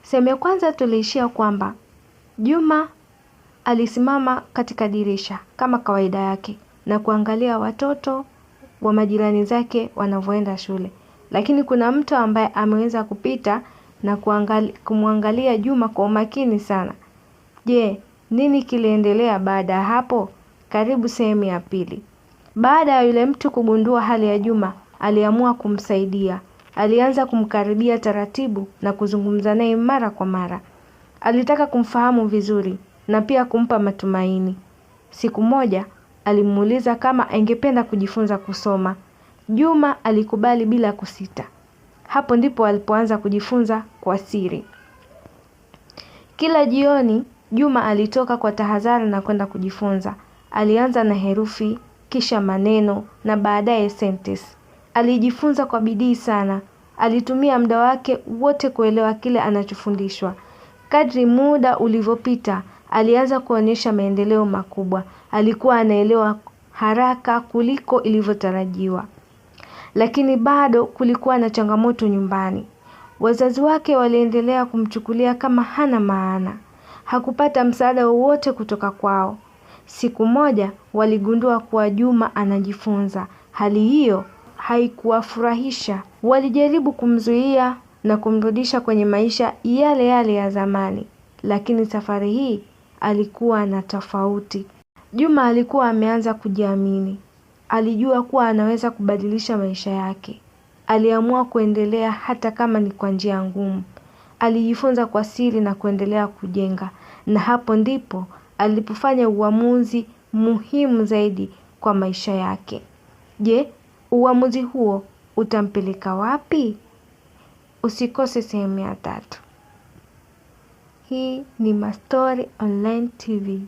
Sehemu ya kwanza tuliishia kwamba Juma alisimama katika dirisha kama kawaida yake na kuangalia watoto wa majirani zake wanavyoenda shule. Lakini kuna mtu ambaye ameweza kupita na kumwangalia Juma kwa umakini sana. Je, nini kiliendelea baada ya hapo? Karibu sehemu ya pili. Baada ya yule mtu kugundua hali ya Juma, aliamua kumsaidia. Alianza kumkaribia taratibu na kuzungumza naye mara kwa mara. Alitaka kumfahamu vizuri na pia kumpa matumaini. Siku moja alimuuliza kama angependa kujifunza kusoma. Juma alikubali bila kusita. Hapo ndipo alipoanza kujifunza kwa siri. Kila jioni Juma alitoka kwa tahadhari na kwenda kujifunza. Alianza na herufi, kisha maneno na baadaye sentensi. Alijifunza kwa bidii sana. Alitumia muda wake wote kuelewa kile anachofundishwa. Kadri muda ulivyopita, alianza kuonyesha maendeleo makubwa. Alikuwa anaelewa haraka kuliko ilivyotarajiwa. Lakini bado kulikuwa na changamoto nyumbani. Wazazi wake waliendelea kumchukulia kama hana maana. Hakupata msaada wowote kutoka kwao. Siku moja waligundua kuwa Juma anajifunza. Hali hiyo haikuwafurahisha. Walijaribu kumzuia na kumrudisha kwenye maisha yale yale ya zamani. Lakini safari hii alikuwa na tofauti. Juma alikuwa ameanza kujiamini. Alijua kuwa anaweza kubadilisha maisha yake. Aliamua kuendelea hata kama ni kwa njia ngumu. Alijifunza kwa siri na kuendelea kujenga. Na hapo ndipo alipofanya uamuzi muhimu zaidi kwa maisha yake. Je, uamuzi huo utampeleka wapi? Usikose sehemu ya 3. Hii ni Mastori Online TV.